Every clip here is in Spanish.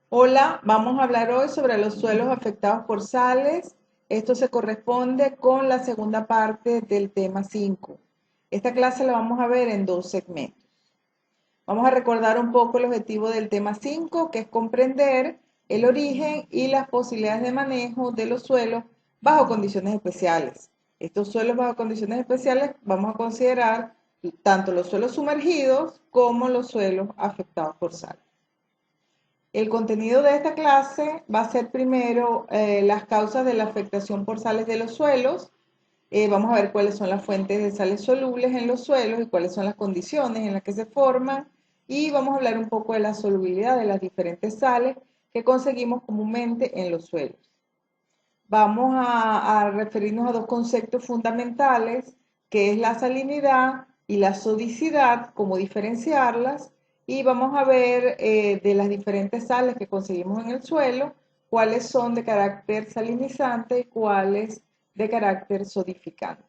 Hola, vamos a hablar hoy sobre los suelos afectados por sales. Esto se corresponde con la segunda parte del tema 5. Esta clase la vamos a ver en dos segmentos. Vamos a recordar un poco el objetivo del tema 5, que es comprender el origen y las posibilidades de manejo de los suelos bajo condiciones especiales. Estos suelos bajo condiciones especiales vamos a considerar tanto los suelos sumergidos como los suelos afectados por sal. El contenido de esta clase va a ser primero las causas de la afectación por sales de los suelos. Vamos a ver cuáles son las fuentes de sales solubles en los suelos y cuáles son las condiciones en las que se forman. Y vamos a hablar un poco de la solubilidad de las diferentes sales que conseguimos comúnmente en los suelos. Vamos a referirnos a dos conceptos fundamentales, que es la salinidad y la sodicidad, cómo diferenciarlas, y vamos a ver de las diferentes sales que conseguimos en el suelo, cuáles son de carácter salinizante y cuáles de carácter sodificante.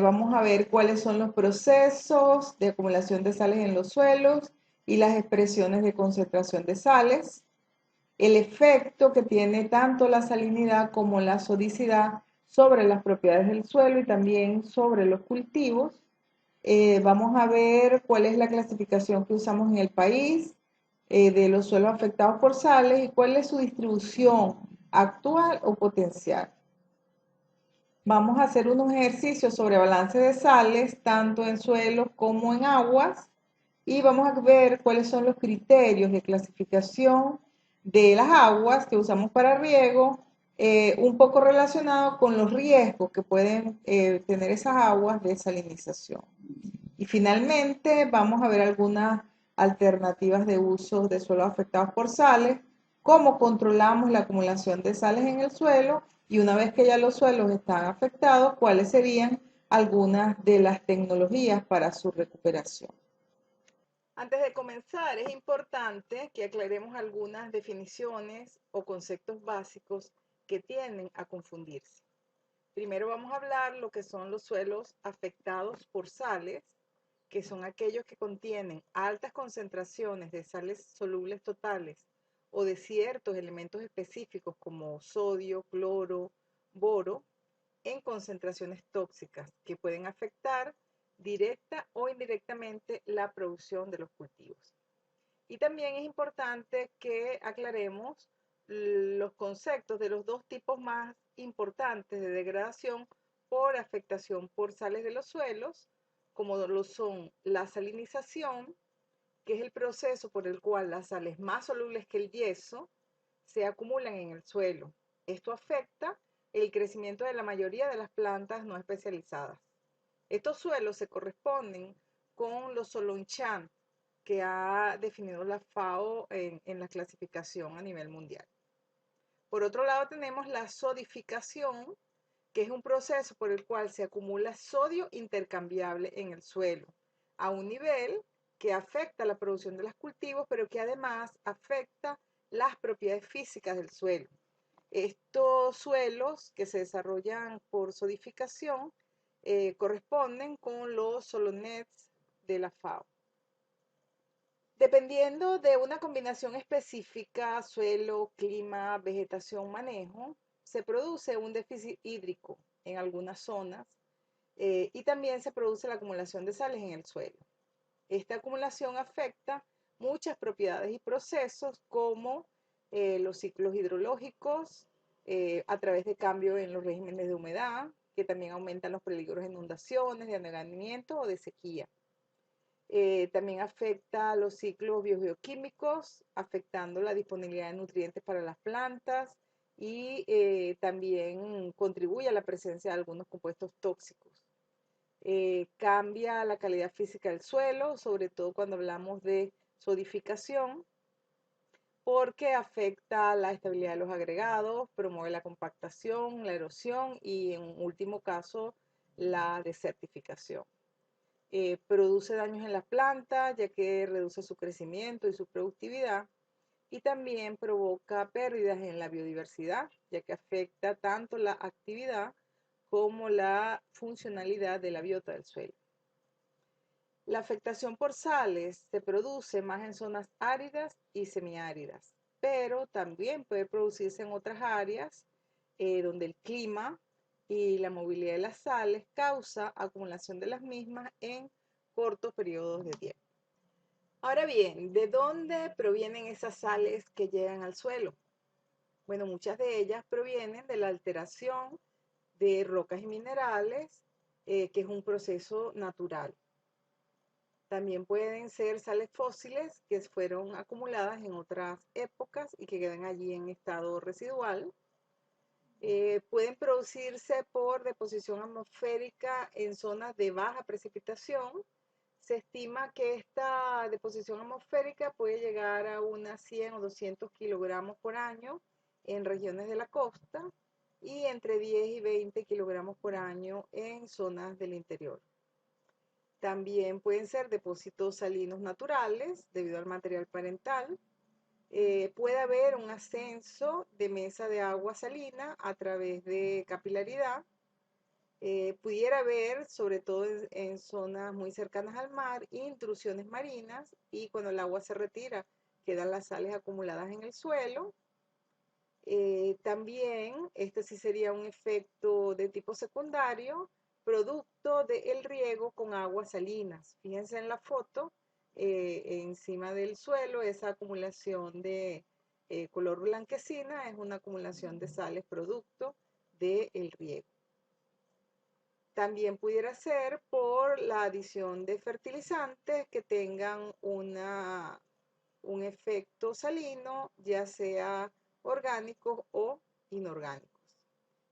Vamos a ver cuáles son los procesos de acumulación de sales en los suelos y las expresiones de concentración de sales, el efecto que tiene tanto la salinidad como la sodicidad sobre las propiedades del suelo y también sobre los cultivos. Vamos a ver cuál es la clasificación que usamos en el país de los suelos afectados por sales y cuál es su distribución actual o potencial. Vamos a hacer unos ejercicios sobre balance de sales, tanto en suelos como en aguas, y vamos a ver cuáles son los criterios de clasificación de las aguas que usamos para riego, un poco relacionado con los riesgos que pueden tener esas aguas de salinización. Y finalmente vamos a ver algunas alternativas de uso de suelos afectados por sales, cómo controlamos la acumulación de sales en el suelo y una vez que ya los suelos están afectados, cuáles serían algunas de las tecnologías para su recuperación. Antes de comenzar, es importante que aclaremos algunas definiciones o conceptos básicos que tienden a confundirse. Primero vamos a hablar lo que son los suelos afectados por sales, que son aquellos que contienen altas concentraciones de sales solubles totales o de ciertos elementos específicos como sodio, cloro, boro, en concentraciones tóxicas que pueden afectar directa o indirectamente la producción de los cultivos. Y también es importante que aclaremos los conceptos de los dos tipos más importantes de degradación por afectación por sales de los suelos, como lo son la salinización, que es el proceso por el cual las sales más solubles que el yeso se acumulan en el suelo. Esto afecta el crecimiento de la mayoría de las plantas no especializadas. Estos suelos se corresponden con los solonchan que ha definido la FAO en la clasificación a nivel mundial. Por otro lado tenemos la sodificación, que es un proceso por el cual se acumula sodio intercambiable en el suelo, a un nivel que afecta la producción de los cultivos, pero que además afecta las propiedades físicas del suelo. Estos suelos que se desarrollan por sodificación corresponden con los solonets de la FAO. Dependiendo de una combinación específica, suelo, clima, vegetación, manejo, se produce un déficit hídrico en algunas zonas y también se produce la acumulación de sales en el suelo. Esta acumulación afecta muchas propiedades y procesos como los ciclos hidrológicos a través de cambio en los regímenes de humedad, que también aumentan los peligros de inundaciones, de anegamiento o de sequía. También afecta a los ciclos biogeoquímicos, afectando la disponibilidad de nutrientes para las plantas y también contribuye a la presencia de algunos compuestos tóxicos. Cambia la calidad física del suelo, sobre todo cuando hablamos de sodificación, porque afecta la estabilidad de los agregados, promueve la compactación, la erosión y en último caso la desertificación. Produce daños en las plantas, ya que reduce su crecimiento y su productividad, y también provoca pérdidas en la biodiversidad, ya que afecta tanto la actividad como la funcionalidad de la biota del suelo. La afectación por sales se produce más en zonas áridas y semiáridas, pero también puede producirse en otras áreas donde el clima y la movilidad de las sales causa acumulación de las mismas en cortos periodos de tiempo. Ahora bien, ¿de dónde provienen esas sales que llegan al suelo? Bueno, muchas de ellas provienen de la alteración de rocas y minerales, que es un proceso natural. También pueden ser sales fósiles que fueron acumuladas en otras épocas y que quedan allí en estado residual. Pueden producirse por deposición atmosférica en zonas de baja precipitación. Se estima que esta deposición atmosférica puede llegar a unas 100 o 200 kilogramos por año en regiones de la costa y entre 10 y 20 kilogramos por año en zonas del interior. También pueden ser depósitos salinos naturales debido al material parental. Puede haber un ascenso de mesa de agua salina a través de capilaridad. Pudiera haber, sobre todo en zonas muy cercanas al mar, intrusiones marinas y cuando el agua se retira quedan las sales acumuladas en el suelo. También este sí sería un efecto de tipo secundario, producto del riego con aguas salinas. Fíjense en la foto, encima del suelo, esa acumulación de color blanquecina es una acumulación de sales producto del riego. También pudiera ser por la adición de fertilizantes que tengan un efecto salino, ya sea orgánicos o inorgánicos.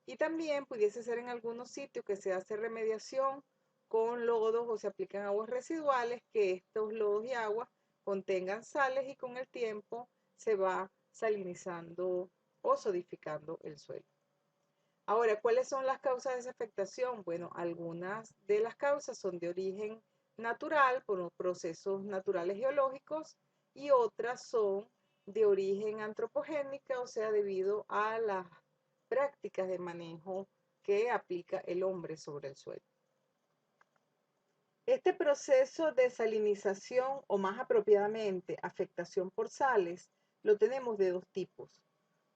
Y también pudiese ser en algunos sitios que se hace remediación con lodos o se aplican aguas residuales, que estos lodos y aguas contengan sales y con el tiempo se va salinizando o sodificando el suelo. Ahora, ¿cuáles son las causas de esa afectación? Bueno, algunas de las causas son de origen natural, por procesos naturales geológicos, y otras son de origen antropogénica, o sea, debido a las prácticas de manejo que aplica el hombre sobre el suelo. Este proceso de salinización, o más apropiadamente, afectación por sales, lo tenemos de dos tipos.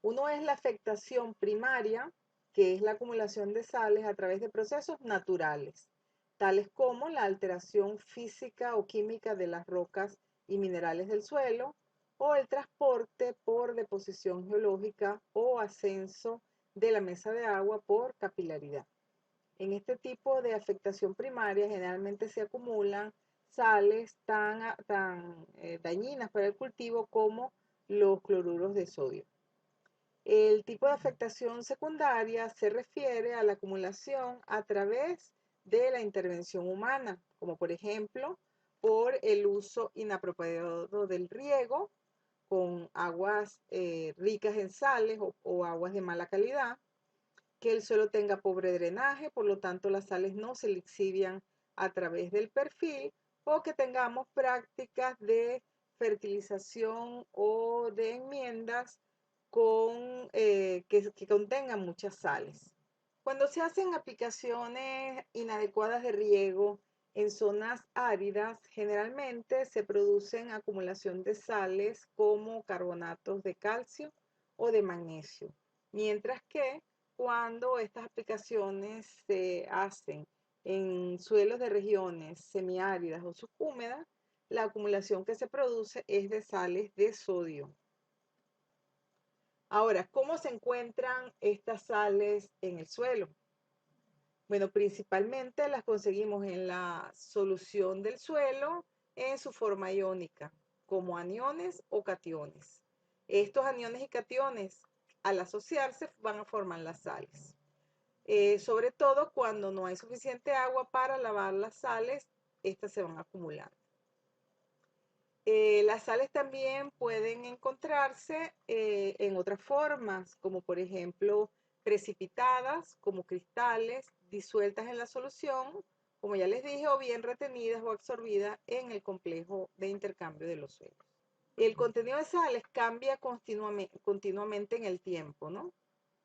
Uno es la afectación primaria, que es la acumulación de sales a través de procesos naturales, tales como la alteración física o química de las rocas y minerales del suelo, o el transporte por deposición geológica o ascenso de la mesa de agua por capilaridad. En este tipo de afectación primaria generalmente se acumulan sales tan dañinas para el cultivo como los cloruros de sodio. El tipo de afectación secundaria se refiere a la acumulación a través de la intervención humana, como por ejemplo por el uso inapropiado del riego con aguas ricas en sales o aguas de mala calidad, que el suelo tenga pobre drenaje, por lo tanto las sales no se lixivian a través del perfil, o que tengamos prácticas de fertilización o de enmiendas que contengan muchas sales. Cuando se hacen aplicaciones inadecuadas de riego en zonas áridas, generalmente se producen acumulación de sales como carbonatos de calcio o de magnesio, mientras que cuando estas aplicaciones se hacen en suelos de regiones semiáridas o subhúmedas, la acumulación que se produce es de sales de sodio. Ahora, ¿cómo se encuentran estas sales en el suelo? Bueno, principalmente las conseguimos en la solución del suelo en su forma iónica, como aniones o cationes. Estos aniones y cationes, al asociarse, van a formar las sales. Sobre todo cuando no hay suficiente agua para lavar las sales, estas se van acumulando. Las sales también pueden encontrarse en otras formas, como por ejemplo precipitadas, como cristales, disueltas en la solución, como ya les dije, o bien retenidas o absorbidas en el complejo de intercambio de los suelos. El contenido de sales cambia continuamente en el tiempo, ¿no?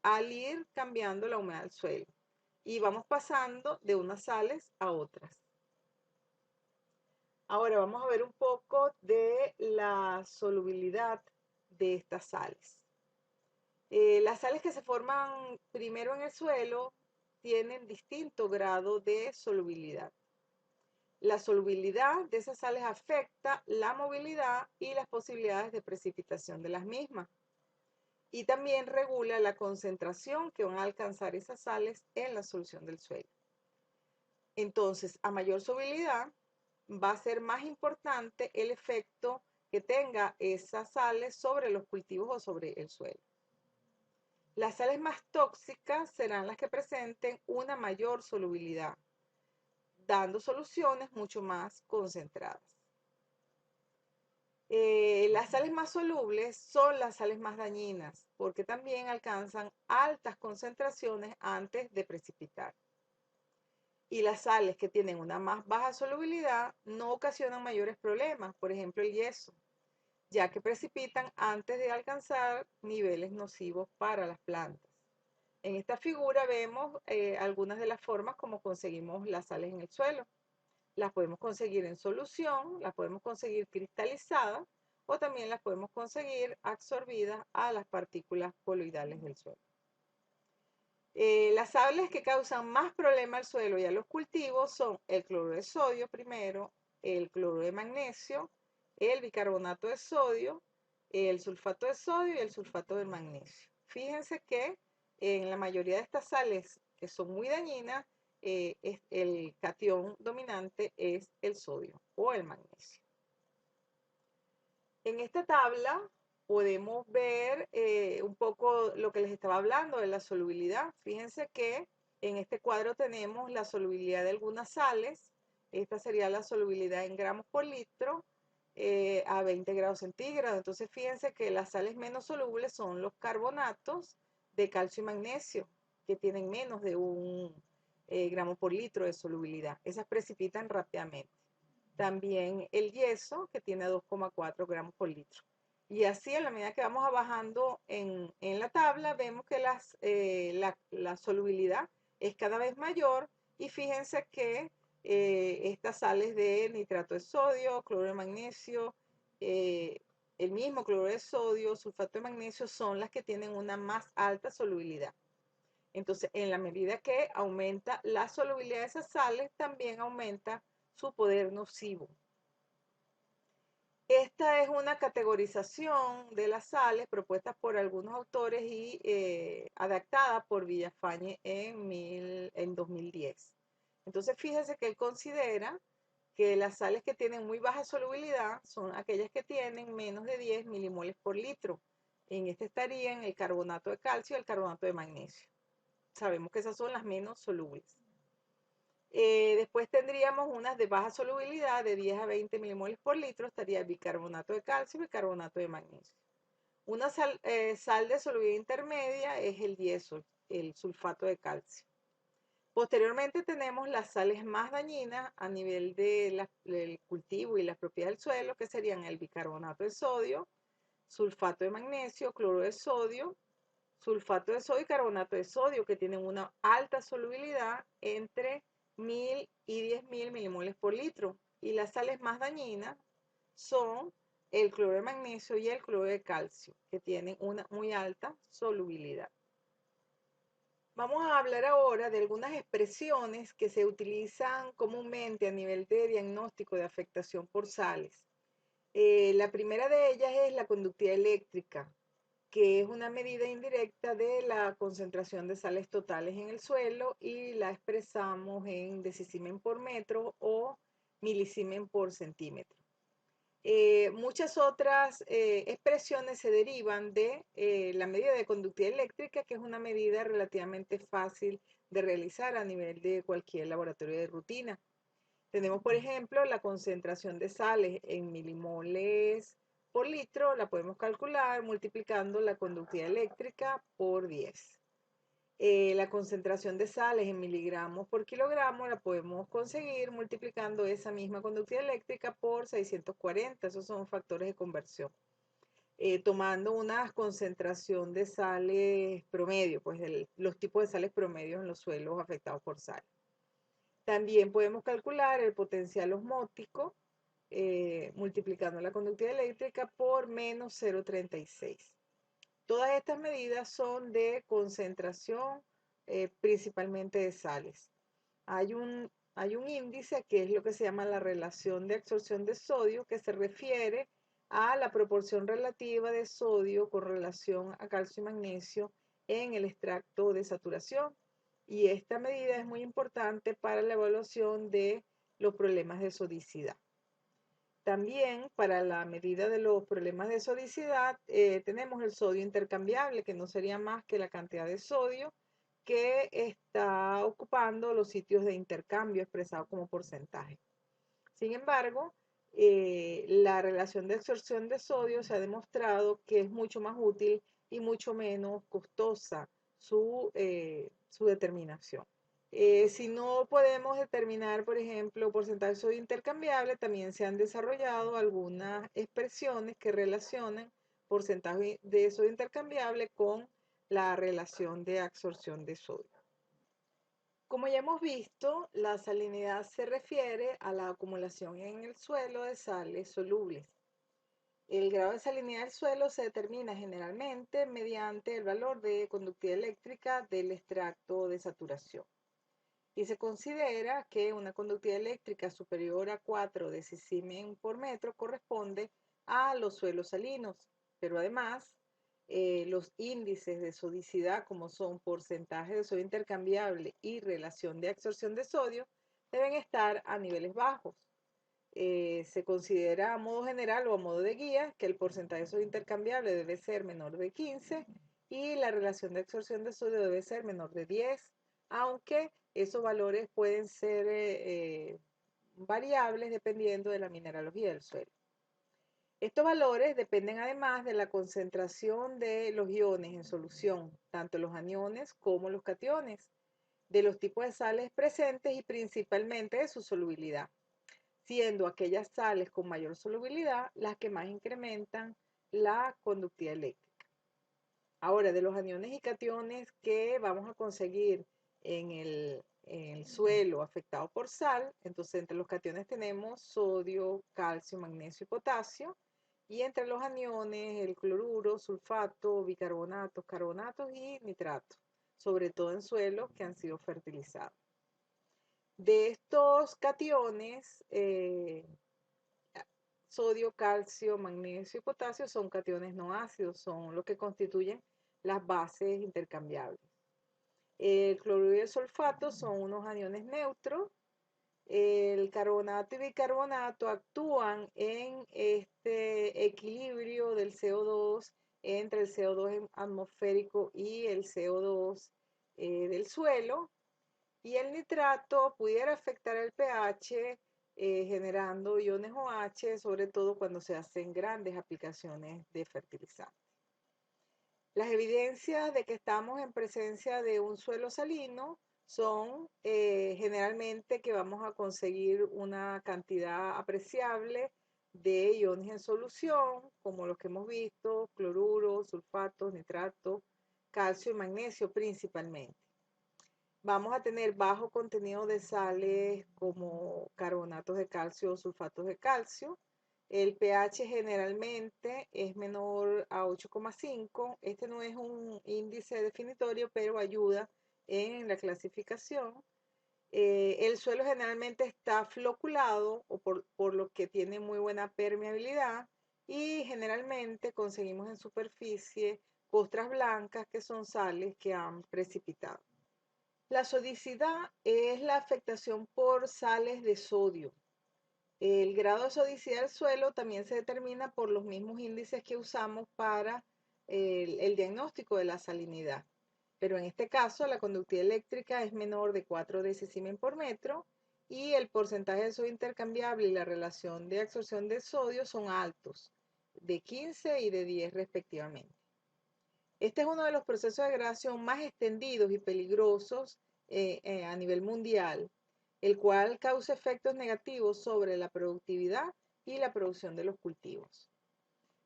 Al ir cambiando la humedad del suelo. Y vamos pasando de unas sales a otras. Ahora vamos a ver un poco de la solubilidad de estas sales. Las sales que se forman primero en el suelo tienen distinto grado de solubilidad. La solubilidad de esas sales afecta la movilidad y las posibilidades de precipitación de las mismas. Y también regula la concentración que van a alcanzar esas sales en la solución del suelo. Entonces, a mayor solubilidad, va a ser más importante el efecto que tenga esas sales sobre los cultivos o sobre el suelo. Las sales más tóxicas serán las que presenten una mayor solubilidad, dando soluciones mucho más concentradas. Las sales más solubles son las sales más dañinas, porque también alcanzan altas concentraciones antes de precipitar. Y las sales que tienen una más baja solubilidad no ocasionan mayores problemas, por ejemplo el yeso, ya que precipitan antes de alcanzar niveles nocivos para las plantas. En esta figura vemos algunas de las formas como conseguimos las sales en el suelo. Las podemos conseguir en solución, las podemos conseguir cristalizadas o también las podemos conseguir absorbidas a las partículas coloidales del suelo. Las sales que causan más problema al suelo y a los cultivos son el cloruro de sodio primero, el cloruro de magnesio, el bicarbonato de sodio, el sulfato de sodio y el sulfato de magnesio. Fíjense que en la mayoría de estas sales que son muy dañinas, el catión dominante es el sodio o el magnesio. En esta tabla podemos ver un poco lo que les estaba hablando de la solubilidad. Fíjense que en este cuadro tenemos la solubilidad de algunas sales. Esta sería la solubilidad en gramos por litro a 20 grados centígrados. Entonces fíjense que las sales menos solubles son los carbonatos de calcio y magnesio, que tienen menos de un gramo por litro de solubilidad. Esas precipitan rápidamente. También el yeso, que tiene 2,4 gramos por litro. Y así, a la medida que vamos bajando en la tabla, vemos que la solubilidad es cada vez mayor. Y fíjense que estas sales de nitrato de sodio, cloruro de magnesio, el mismo cloruro de sodio, sulfato de magnesio, son las que tienen una más alta solubilidad. Entonces, en la medida que aumenta la solubilidad de esas sales, también aumenta su poder nocivo. Esta es una categorización de las sales propuesta por algunos autores y adaptada por Villafañe en 2010. Entonces, fíjese que él considera que las sales que tienen muy baja solubilidad son aquellas que tienen menos de 10 milimoles por litro. En este estarían el carbonato de calcio y el carbonato de magnesio. Sabemos que esas son las menos solubles. Después tendríamos unas de baja solubilidad de 10 a 20 milimoles por litro, estaría el bicarbonato de calcio y bicarbonato de magnesio. Una sal de solubilidad intermedia es el yeso, el sulfato de calcio. Posteriormente tenemos las sales más dañinas a nivel del cultivo y las propiedades del suelo, que serían el bicarbonato de sodio, sulfato de magnesio, cloruro de sodio, sulfato de sodio y carbonato de sodio, que tienen una alta solubilidad entre 1000 y 10.000 milimoles por litro. Y las sales más dañinas son el cloruro de magnesio y el cloruro de calcio, que tienen una muy alta solubilidad. Vamos a hablar ahora de algunas expresiones que se utilizan comúnmente a nivel de diagnóstico de afectación por sales. La primera de ellas es la conductividad eléctrica, que es una medida indirecta de la concentración de sales totales en el suelo y la expresamos en decisimen por metro o milisimen por centímetro. Muchas otras expresiones se derivan de la medida de conductividad eléctrica, que es una medida relativamente fácil de realizar a nivel de cualquier laboratorio de rutina. Tenemos, por ejemplo, la concentración de sales en milimoles por litro, la podemos calcular multiplicando la conductividad eléctrica por 10. La concentración de sales en miligramos por kilogramo la podemos conseguir multiplicando esa misma conductividad eléctrica por 640. Esos son factores de conversión. Tomando una concentración de sales promedio, pues los tipos de sales promedios en los suelos afectados por sal. También podemos calcular el potencial osmótico multiplicando la conductividad eléctrica por menos 0,36. Todas estas medidas son de concentración, principalmente de sales. Hay un índice que es lo que se llama la relación de absorción de sodio, que se refiere a la proporción relativa de sodio con relación a calcio y magnesio en el extracto de saturación. Y esta medida es muy importante para la evaluación de los problemas de sodicidad. También para la medida de los problemas de sodicidad tenemos el sodio intercambiable, que no sería más que la cantidad de sodio que está ocupando los sitios de intercambio expresado como porcentaje. Sin embargo, la relación de absorción de sodio se ha demostrado que es mucho más útil y mucho menos costosa su determinación. Si no podemos determinar, por ejemplo, porcentaje de sodio intercambiable, también se han desarrollado algunas expresiones que relacionan porcentaje de sodio intercambiable con la relación de absorción de sodio. Como ya hemos visto, la salinidad se refiere a la acumulación en el suelo de sales solubles. El grado de salinidad del suelo se determina generalmente mediante el valor de conductividad eléctrica del extracto de saturación. Y se considera que una conductividad eléctrica superior a 4 decisimen por metro corresponde a los suelos salinos, pero además los índices de sodicidad, como son porcentaje de sodio intercambiable y relación de absorción de sodio, deben estar a niveles bajos. Se considera a modo general o a modo de guía que el porcentaje de sodio intercambiable debe ser menor de 15 y la relación de absorción de sodio debe ser menor de 10, aunque esos valores pueden ser variables dependiendo de la mineralogía del suelo. Estos valores dependen además de la concentración de los iones en solución, tanto los aniones como los cationes, de los tipos de sales presentes y principalmente de su solubilidad, siendo aquellas sales con mayor solubilidad las que más incrementan la conductividad eléctrica. Ahora, de los aniones y cationes que vamos a conseguir en el suelo afectado por sal, entonces entre los cationes tenemos sodio, calcio, magnesio y potasio, y entre los aniones el cloruro, sulfato, bicarbonatos, carbonatos y nitratos, sobre todo en suelos que han sido fertilizados. De estos cationes, sodio, calcio, magnesio y potasio son cationes no ácidos, son los que constituyen las bases intercambiables. El cloruro y el sulfato son unos aniones neutros. El carbonato y bicarbonato actúan en este equilibrio del CO2 entre el CO2 atmosférico y el CO2 del suelo. Y el nitrato pudiera afectar el pH generando iones OH, sobre todo cuando se hacen grandes aplicaciones de fertilizantes. Las evidencias de que estamos en presencia de un suelo salino son generalmente que vamos a conseguir una cantidad apreciable de iones en solución, como los que hemos visto, cloruro, sulfato, nitrato, calcio y magnesio principalmente. Vamos a tener bajo contenido de sales como carbonatos de calcio o sulfatos de calcio. El pH generalmente es menor a 8,5. Este no es un índice definitorio, pero ayuda en la clasificación. El suelo generalmente está floculado, o por lo que tiene muy buena permeabilidad, y generalmente conseguimos en superficie costras blancas, que son sales que han precipitado. La sodicidad es la afectación por sales de sodio. El grado de sodicidad del suelo también se determina por los mismos índices que usamos para el diagnóstico de la salinidad. Pero en este caso, la conductividad eléctrica es menor de 4 decisimen por metro y el porcentaje de sodio intercambiable y la relación de absorción de sodio son altos, de 15 y de 10 respectivamente. Este es uno de los procesos de degradación más extendidos y peligrosos a nivel mundial, el cual causa efectos negativos sobre la productividad y la producción de los cultivos.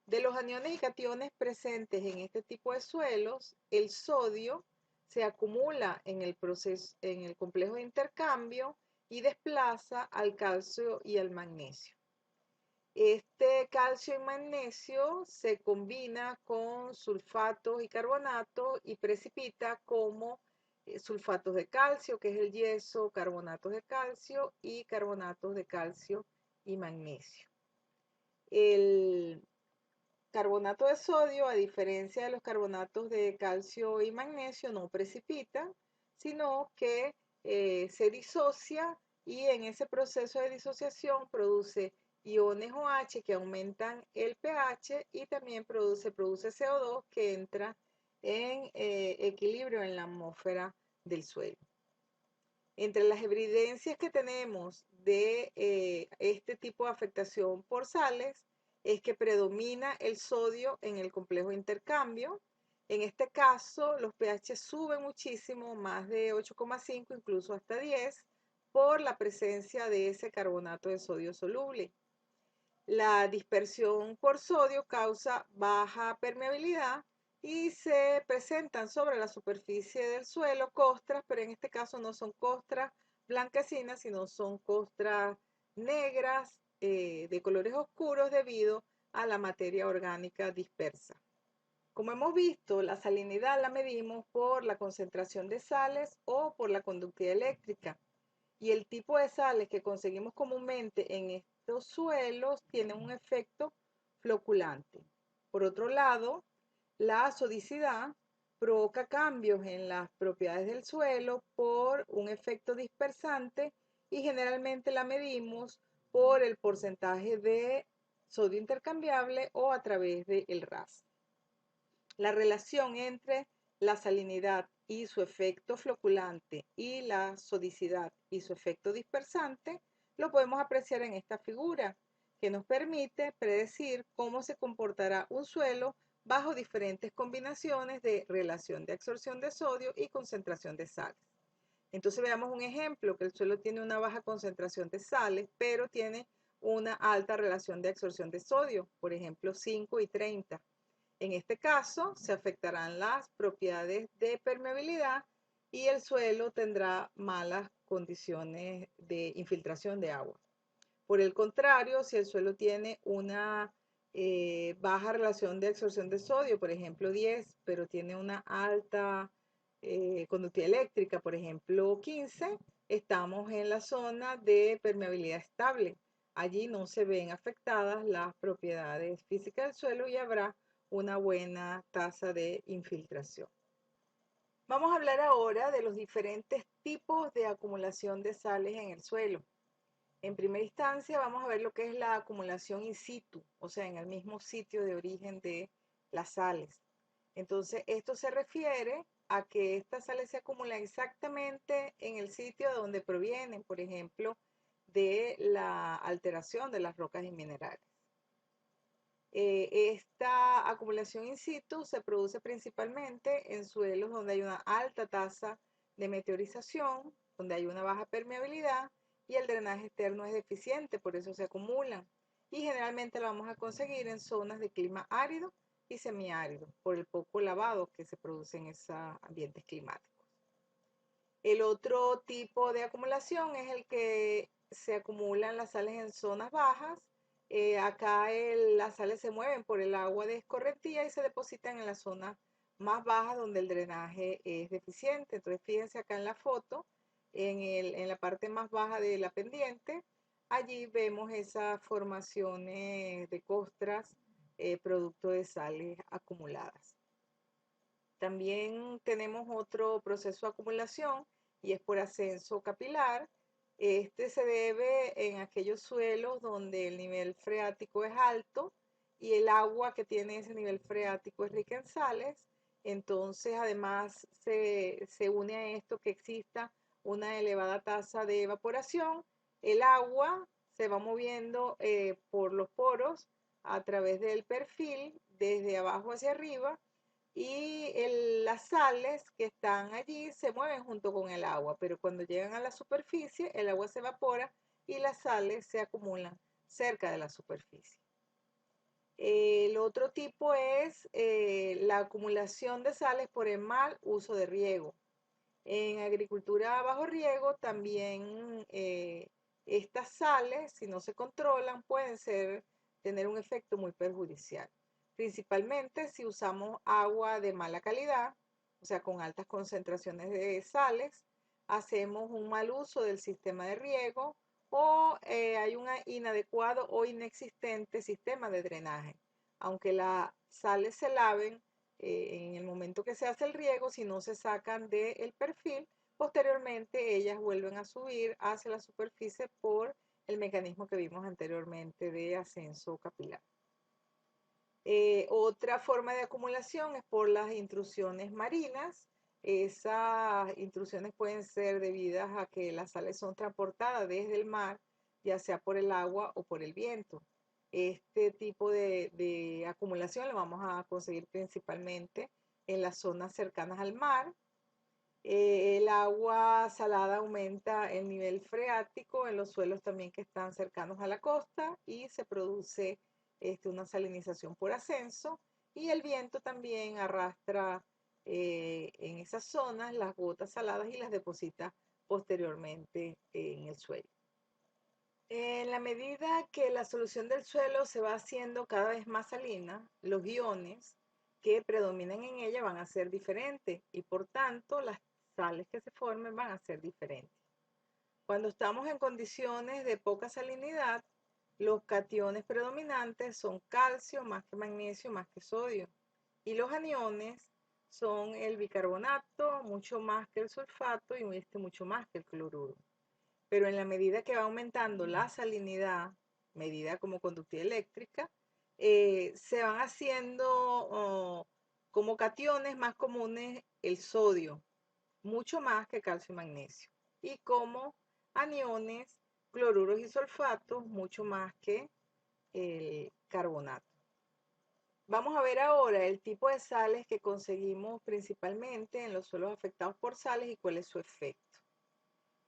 De los aniones y cationes presentes en este tipo de suelos, el sodio se acumula en el complejo de intercambio y desplaza al calcio y al magnesio. Este calcio y magnesio se combina con sulfatos y carbonatos y precipita como sulfatos de calcio, que es el yeso, carbonatos de calcio y carbonatos de calcio y magnesio. El carbonato de sodio, a diferencia de los carbonatos de calcio y magnesio, no precipita, sino que se disocia y en ese proceso de disociación produce iones OH que aumentan el pH y también produce CO2 que entra en equilibrio en la atmósfera del suelo. Entre las evidencias que tenemos de este tipo de afectación por sales es que predomina el sodio en el complejo de intercambio. En este caso, los pH suben muchísimo, más de 8,5, incluso hasta 10, por la presencia de ese carbonato de sodio soluble. La dispersión por sodio causa baja permeabilidad y se presentan sobre la superficie del suelo costras, pero en este caso no son costras blanquecinas, sino son costras negras de colores oscuros debido a la materia orgánica dispersa. Como hemos visto, la salinidad la medimos por la concentración de sales o por la conductividad eléctrica. Y el tipo de sales que conseguimos comúnmente en estos suelos tiene un efecto floculante. Por otro lado, la sodicidad provoca cambios en las propiedades del suelo por un efecto dispersante y generalmente la medimos por el porcentaje de sodio intercambiable o a través del RAS. La relación entre la salinidad y su efecto floculante y la sodicidad y su efecto dispersante lo podemos apreciar en esta figura, que nos permite predecir cómo se comportará un suelo bajo diferentes combinaciones de relación de absorción de sodio y concentración de sales. Entonces veamos un ejemplo, que el suelo tiene una baja concentración de sales, pero tiene una alta relación de absorción de sodio, por ejemplo 5 y 30. En este caso, se afectarán las propiedades de permeabilidad y el suelo tendrá malas condiciones de infiltración de agua. Por el contrario, si el suelo tiene una baja relación de absorción de sodio, por ejemplo 10, pero tiene una alta conductividad eléctrica, por ejemplo 15, estamos en la zona de permeabilidad estable. Allí no se ven afectadas las propiedades físicas del suelo y habrá una buena tasa de infiltración. Vamos a hablar ahora de los diferentes tipos de acumulación de sales en el suelo. En primera instancia vamos a ver lo que es la acumulación in situ, o sea, en el mismo sitio de origen de las sales. Entonces, esto se refiere a que estas sales se acumulan exactamente en el sitio de donde provienen, por ejemplo, de la alteración de las rocas y minerales. Esta acumulación in situ se produce principalmente en suelos donde hay una alta tasa de meteorización, donde hay una baja permeabilidad y el drenaje externo es deficiente, por eso se acumulan. Y generalmente lo vamos a conseguir en zonas de clima árido y semiárido, por el poco lavado que se produce en esos ambientes climáticos. El otro tipo de acumulación es el que se acumulan las sales en zonas bajas. Acá las sales se mueven por el agua de escorrentía y se depositan en las zonas más bajas donde el drenaje es deficiente. Entonces, fíjense acá en la foto, en la parte más baja de la pendiente, allí vemos esas formaciones de costras producto de sales acumuladas. También tenemos otro proceso de acumulación y es por ascenso capilar. Este se debe en aquellos suelos donde el nivel freático es alto y el agua que tiene ese nivel freático es rica en sales. Entonces, además, se une a esto que exista una elevada tasa de evaporación. El agua se va moviendo por los poros a través del perfil, desde abajo hacia arriba, y las sales que están allí se mueven junto con el agua, pero cuando llegan a la superficie, el agua se evapora y las sales se acumulan cerca de la superficie. El otro tipo es la acumulación de sales por el mal uso de riego. En agricultura bajo riego también estas sales, si no se controlan, pueden ser tener un efecto muy perjudicial, principalmente si usamos agua de mala calidad, o sea, con altas concentraciones de sales, hacemos un mal uso del sistema de riego o hay un inadecuado o inexistente sistema de drenaje. Aunque las sales se laven en el momento que se hace el riego, si no se sacan del perfil, posteriormente ellas vuelven a subir hacia la superficie por el mecanismo que vimos anteriormente de ascenso capilar. Otra forma de acumulación es por las intrusiones marinas. Esas intrusiones pueden ser debidas a que las sales son transportadas desde el mar, ya sea por el agua o por el viento. Este tipo de acumulación lo vamos a conseguir principalmente en las zonas cercanas al mar. El agua salada aumenta el nivel freático en los suelos también que están cercanos a la costa y se produce una salinización por ascenso, y el viento también arrastra en esas zonas las gotas saladas y las deposita posteriormente en el suelo. En la medida que la solución del suelo se va haciendo cada vez más salina, los iones que predominan en ella van a ser diferentes y por tanto las sales que se formen van a ser diferentes. Cuando estamos en condiciones de poca salinidad, los cationes predominantes son calcio más que magnesio más que sodio, y los aniones son el bicarbonato mucho más que el sulfato y mucho más que el cloruro. Pero en la medida que va aumentando la salinidad, medida como conductividad eléctrica, se van haciendo como cationes más comunes el sodio, mucho más que calcio y magnesio, y como aniones, cloruros y sulfatos, mucho más que el carbonato. Vamos a ver ahora el tipo de sales que conseguimos principalmente en los suelos afectados por sales y cuál es su efecto.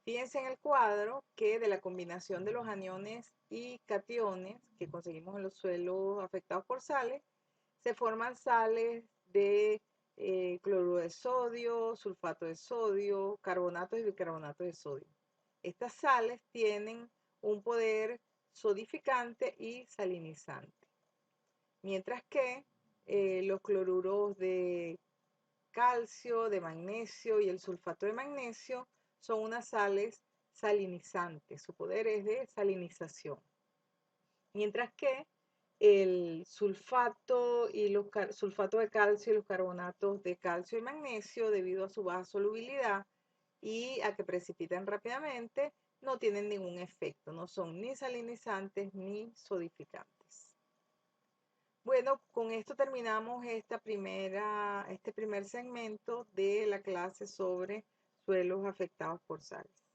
Fíjense en el cuadro que de la combinación de los aniones y cationes que conseguimos en los suelos afectados por sales, se forman sales de cloruro de sodio, sulfato de sodio, carbonatos y bicarbonato de sodio. Estas sales tienen un poder sodificante y salinizante, mientras que los cloruros de calcio, de magnesio y el sulfato de magnesio son unas sales salinizantes. Su poder es de salinización. Mientras que el sulfato y sulfato de calcio y los carbonatos de calcio y magnesio, debido a su baja solubilidad y a que precipitan rápidamente, no tienen ningún efecto. No son ni salinizantes ni sodificantes. Bueno, con esto terminamos este primer segmento de la clase sobre suelos afectados por sales.